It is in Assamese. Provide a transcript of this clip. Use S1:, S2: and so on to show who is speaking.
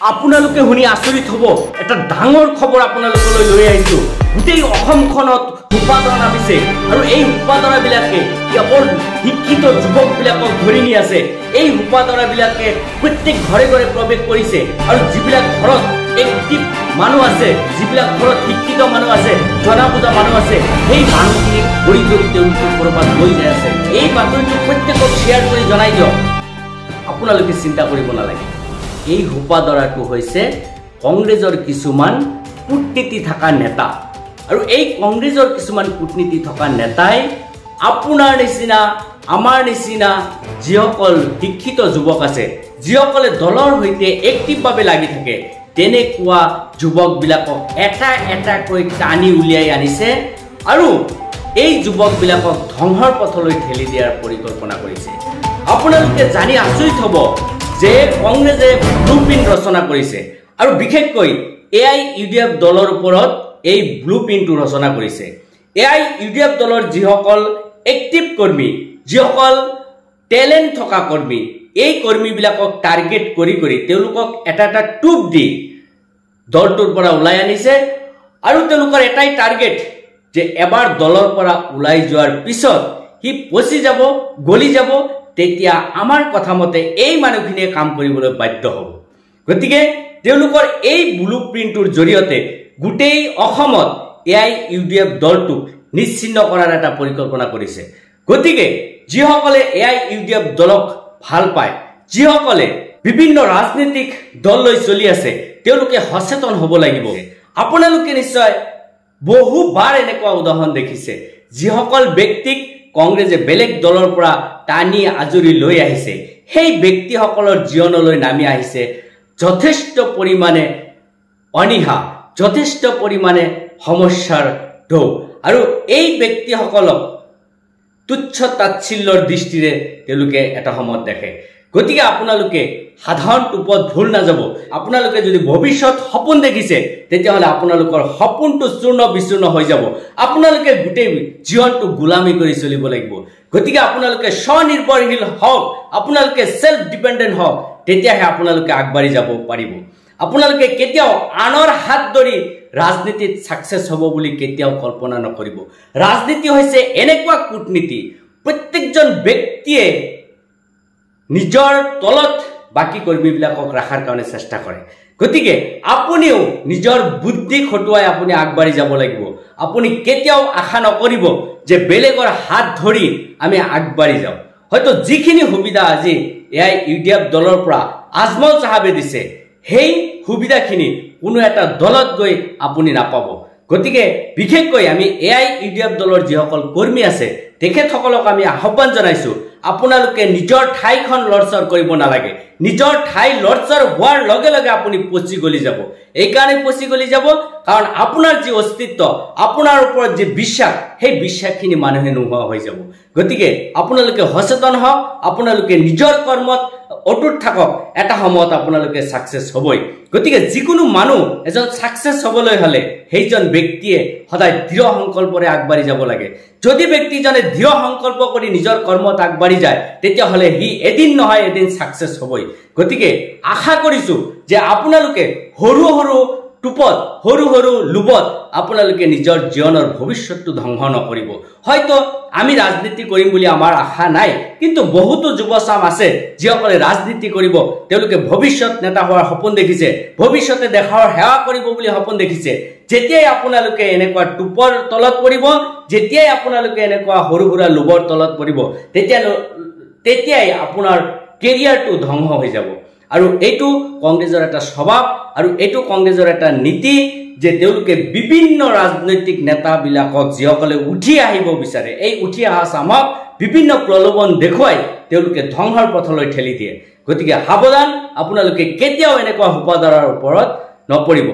S1: আপোনালোকে শুনি আচৰিত হ'ব এটা ডাঙৰ খবৰ আপোনালোকলৈ লৈ আহিছো গোটেই অসমখনত উপাদান নামিছে আৰু এই উপাদানবিলাকে কেৱল শিক্ষিত যুৱকবিলাকক ধৰি নি আছে এই উপাদানবিলাকে প্ৰত্যেক ঘৰে ঘৰে প্ৰৱেশ কৰিছে আৰু যিবিলাক ঘৰত এক্টিভ মানুহ আছে যিবিলাক ঘৰত শিক্ষিত মানুহ আছে জনা বুজা মানুহ আছে সেই মানুহখিনিক ধৰি ধৰি তেওঁলোকৰ কৰবাত লৈ যায় আছে এই বাতৰিটো প্ৰত্যেকক শ্বেয়াৰ কৰি জনাই দিয়ক আপোনালোকে চিন্তা কৰিব নালাগে এই হুপাদৰাটো হৈছে কংগ্ৰেছৰ কিছুমান কূটনীতি থকা নেতা আৰু এই কংগ্ৰেছৰ কিছুমান কূটনীতি থকা নেতাই আপোনাৰ নিচিনা আমাৰ নিচিনা যিসকল শিক্ষিত যুৱক আছে যিসকলে দলৰ সৈতে এক্টিভভাৱে লাগি থাকে তেনেকুৱা যুৱকবিলাকক এটা এটাকৈ টানি উলিয়াই আনিছে আৰু এই যুৱকবিলাকক ধ্বংসৰ পথলৈ ঠেলি দিয়াৰ পৰিকল্পনা কৰিছে আপোনালোকে জানি আচৰিত হ'ব যে কংগ্ৰেছে ব্লুপ্ৰিণ্ট ৰচনা কৰিছে আৰু বিশেষকৈ AIUDF দলৰ ওপৰত এই ব্লুপ্ৰিণ্টটো ৰচনা কৰিছে AIUDF দলৰ যিসকল এক্টিভ কৰ্মী যিসকল টেলেণ্ট থকা কৰ্মী এই কৰ্মীবিলাকক টাৰ্গেট কৰি কৰি তেওঁলোকক এটা এটা টুপ দি দলটোৰ পৰা ওলাই আনিছে আৰু তেওঁলোকৰ এটাই টাৰ্গেট যে এবাৰ দলৰ পৰা ওলাই যোৱাৰ পিছত হি পচি যাব গলি যাব তেতিয়া আমাৰ কথা মতে এই মানুহখিনিয়ে কাম কৰিবলৈ বাধ্য হ'ব গতিকে তেওঁলোকৰ এই ব্লুপ্ৰিণ্টৰ জৰিয়তে গোটেই অসমত AIUDF দলটোক নিশ্চিন্ন কৰাৰ এটা পৰিকল্পনা কৰিছে গতিকে যিসকলে AIUDF দলক ভাল পায় যিসকলে বিভিন্ন ৰাজনৈতিক দল লৈ চলি আছে তেওঁলোকে সচেতন হ'ব লাগিব আপোনালোকে নিশ্চয় বহুবাৰ এনেকুৱা উদাহৰণ দেখিছে যিসকল ব্যক্তিক কংগ্ৰেছে বেলেগ দলৰ পৰা টানি আজৰি লৈ আহিছে সেই ব্যক্তিসকলৰ জীৱনলৈ নামি আহিছে যথেষ্ট পৰিমাণে অনিহা যথেষ্ট পৰিমাণে সমস্যাৰ ঢৌ আৰু এই ব্যক্তিসকলক তুচ্ছ তাচ্ছিল্যৰ দৃষ্টিৰে তেওঁলোকে এটা সময়ত দেখে গতিকে আপোনালোকে সাধাৰণ টুপত ভুল নাযাব আপোনালোকে যদি ভৱিষ্যত সপোন দেখিছে তেতিয়াহ'লে আপোনালোকৰ সপোনটো চূৰ্ণ বিচূৰ্ণ হৈ যাব আপোনালোকে গোটেই জীৱনটো গোলামী কৰি চলিব লাগিব গতিকে আপোনালোকে স্বনিৰ্ভৰশীল হওক আপোনালোকে সেল্ফ ডিপেন্ডেন্ট হওক তেতিয়াহে আপোনালোকে আগবাঢ়ি যাব পাৰিব আপোনালোকে কেতিয়াও আনৰ হাত ধৰি ৰাজনীতিত সাকসেস হ'ব বুলি কেতিয়াও কল্পনা নকৰিব ৰাজনীতি হৈছে এনেকুৱা কূটনীতি প্ৰত্যেকজন ব্যক্তিয়ে নিজৰ তলত বাকি কৰ্মীবিলাকক ৰাখাৰ কাৰণে চেষ্টা কৰে গতিকে আপুনিও নিজৰ বুদ্ধি খটুৱাই আপুনি আগবাঢ়ি যাব লাগিব আপুনি কেতিয়াও আশা নকৰিব যে বেলেগৰ হাত ধৰি আমি আগবাঢ়ি যাওঁ হয়তো যিখিনি সুবিধা আজি AIUDF দলৰ পৰা আজমল সাহেবে দিছে সেই সুবিধাখিনি কোনো এটা দলত গৈ আপুনি নাপাব গতিকে বিশেষকৈ আমি AIUDF দলৰ যিসকল কৰ্মী আছে তেখেতসকলক আমি আহ্বান জনাইছো আপোনালোকে নিজৰ ঠাইখন লৰচৰ কৰিব নালাগে নিজৰ ঠাই লৰচৰ হোৱাৰ লগে লগে আপুনি পচি গলি যাব এই কাৰণে পচি গলি যাব কাৰণ আপোনাৰ যি অস্তিত্ব আপোনাৰ ওপৰত যি বিশ্বাস সেই বিশ্বাসখিনি মানুহে নোহোৱা হৈ যাব গতিকে আপোনালোকে সচেতন হওক আপোনালোকে নিজৰ কৰ্মত অটুট থাকক এটা সময়ত আপোনালোকে সাকসেস হ'বই গতিকে যিকোনো মানুহ এজন সাকসেস হ'বলৈ হলে সেইজন ব্যক্তিয়ে সদায় দৃঢ় সংকল্পৰে আগবাঢ়ি যাব লাগে যদি ব্যক্তিজনে দৃঢ় সংকল্প কৰি নিজৰ কৰ্মত আগবাঢ়ি যায় তেতিয়াহ'লে হি এদিন নহয় এদিন সাকসেস হ'বই গতিকে আশা কৰিছো যে আপোনালোকে সৰু সৰু টুপত সৰু সৰু লুবত আপোনালোকে নিজৰ জীৱনৰ ভৱিষ্যতটো ধ্বংস নকৰিব হয়তো আমি ৰাজনীতি কৰিম বুলি আমাৰ আশা নাই কিন্তু বহুতো যুৱচাম আছে যিসকলে ৰাজনীতি কৰিব তেওঁলোকে ভৱিষ্যত নেতা হোৱাৰ সপোন দেখিছে ভৱিষ্যতে দেশৰ সেৱা কৰিব বুলি সপোন দেখিছে যেতিয়াই আপোনালোকে এনেকুৱা টুপৰ তলত পৰিব যেতিয়াই আপোনালোকে এনেকুৱা সৰু সৰু লুবৰ তলত পৰিব তেতিয়াই আপোনাৰ কেৰিয়াৰটো ধ্বংস হৈ যাব আৰু এইটো কংগ্ৰেছৰ এটা স্বভাৱ আৰু এইটো কংগ্ৰেছৰ এটা নীতি যে তেওঁলোকে বিভিন্ন ৰাজনৈতিক নেতাবিলাকক যিসকলে উঠি আহিব বিচাৰে এই উঠি অহা চামক বিভিন্ন প্ৰলোভন দেখুৱাই তেওঁলোকে ধ্বংসৰ পথলৈ ঠেলি দিয়ে গতিকে সাৱধান আপোনালোকে কেতিয়াও এনেকুৱা হুপাদাৰৰ ওপৰত নপৰিব